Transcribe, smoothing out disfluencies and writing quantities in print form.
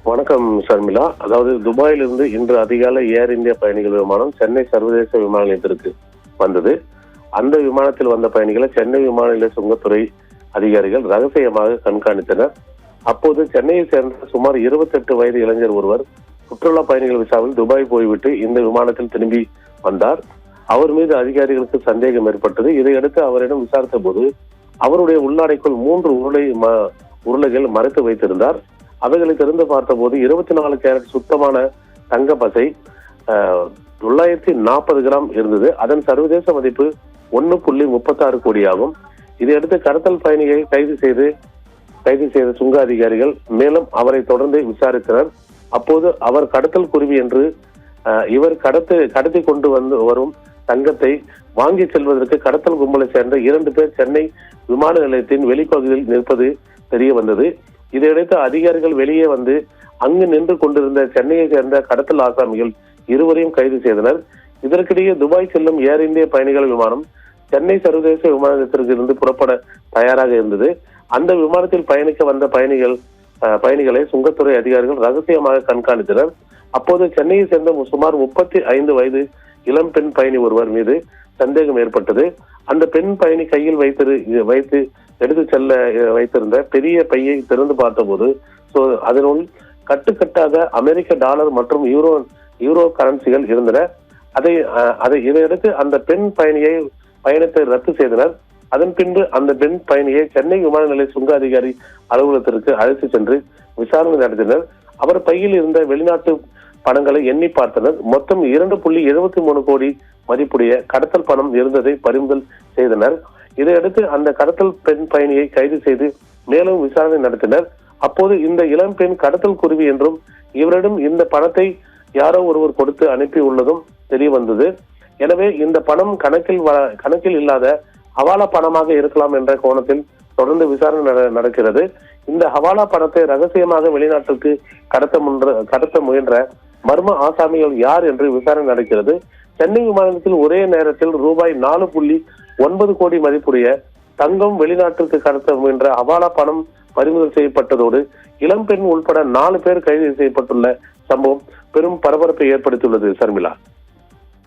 வணக்கம் ஷர்மிளா. அதாவது துபாயிலிருந்து இன்று அதிகாலை ஏர் இந்தியா பயணிகள் விமானம் சென்னை சர்வதேச விமான நிலையத்திற்கு வந்தது. அந்த விமானத்தில் வந்த பயணிகளை சென்னை விமான நிலைய சுங்கத்துறை அதிகாரிகள் ரகசியமாக கண்காணித்தனர். அப்போது சென்னையை சேர்ந்த சுமார் 28 வயது இளைஞர் ஒருவர் சுற்றுலா பயணிகள் விசாவில் துபாய் போய்விட்டு இந்த விமானத்தில் திரும்பி வந்தார். அவர் மீது அதிகாரிகளுக்கு சந்தேகம் ஏற்பட்டது. இதையடுத்து அவரிடம் விசாரித்த போது அவருடைய உள்ளாடைக்குள் 3 உருளைகள் மறைத்து வைத்திருந்தார். அவைகளை திறந்து பார்த்தபோது 24 கேரட் சுத்தமான தங்க பசை 940 கிராம் இருந்தது. அதன் சர்வதேச மதிப்பு 1.36 கோடி ஆகும். இதையடுத்து கடத்தல் பயணியை கைது செய்த சுங்க அதிகாரிகள் மேலும் அவரை தொடர்ந்து விசாரித்தனர். அப்போது அவர் கடத்தல் குருவி என்று இவர் கடத்தி கொண்டு வரும் தங்கத்தை வாங்கி செல்வதற்கு கடத்தல் கும்பலை சேர்ந்த 2 பேர் சென்னை விமான நிலையத்தின் வெளிப்பகுதியில் நிற்பது தெரிய வந்தது. இதையடுத்து அதிகாரிகள் வெளியே வந்து அங்கு நின்று கொண்டிருந்த சென்னையை சேர்ந்த கடத்தல் ஆசாமிகள் 2வரையும் கைது செய்தனர். இதற்கிடையே துபாய் செல்லும் ஏர் இந்தியா பயணிகள் விமானம் சென்னை சர்வதேச விமான நிலையத்திற்கு இருந்து புறப்பட தயாராக இருந்தது. அந்த விமானத்தில் பயணிக்க வந்த பயணிகளை சுங்கத்துறை அதிகாரிகள் ரகசியமாக கண்காணித்தனர். அப்போது சென்னையை சேர்ந்த சுமார் 35 வயது இளம் பெண் பயணி ஒருவர் மீது சந்தேகம் ஏற்பட்டது. அந்த பெண் பயணி கையில் வைத்து எடுத்து செல்ல வைத்திருந்த பெரிய பையை திறந்து பார்த்தபோது அதனுள் கட்டுக்கட்டாக அமெரிக்க டாலர் மற்றும் யூரோ கரன்சிகள் இருந்தன. இதையடுத்து அந்த பெண் பயணத்தை ரத்து செய்தனர். அதன் பின்பு அந்த பெண் பயணியை சென்னை விமான நிலைய சுங்க அதிகாரி அலுவலகத்திற்கு அழைத்து சென்று விசாரணை நடத்தினர். அவர் பையில் இருந்த வெளிநாட்டு பணங்களை எண்ணி பார்த்தனர். மொத்தம் 2.73 கோடி மதிப்புடைய கடத்தல் பணம் இருந்ததை பறிமுதல் செய்தனர். இதையடுத்து அந்த கடத்தல் பெண் பயணியை கைது செய்து மேலும் விசாரணை நடத்தினர். அப்போது இந்த இளம் பெண் கடத்தல் குருவி என்றும் இவரிடம் இந்த பணத்தை யாரோ ஒருவர் கொடுத்து அனுப்பி உள்ளதும் தெரிய வந்தது. எனவே இந்த பணம் கணக்கில் இல்லாத ஹவாலா பணமாக இருக்கலாம் என்ற கோணத்தில் தொடர்ந்து விசாரணை நடக்கிறது. இந்த ஹவாலா பணத்தை ரகசியமாக வெளிநாட்டுக்கு கடத்த முயன்ற மர்ம ஆசாமிகள் யார் என்று விசாரணை நடக்கிறது. சென்னை விமானத்தில் ஒரே நேரத்தில் ரூபாய் 4.9 கோடி மதிப்புடைய தங்கம் வெளிநாட்டிற்கு கடத்த முயன்ற ஹவாலா பணம் பறிமுதல் செய்யப்பட்டதோடு இளம்பெண் உள்பட 4 பேர் கைது செய்யப்பட்டுள்ள சம்பவம் பெரும் பரபரப்பை ஏற்படுத்தியுள்ளது. ஷர்மிளா.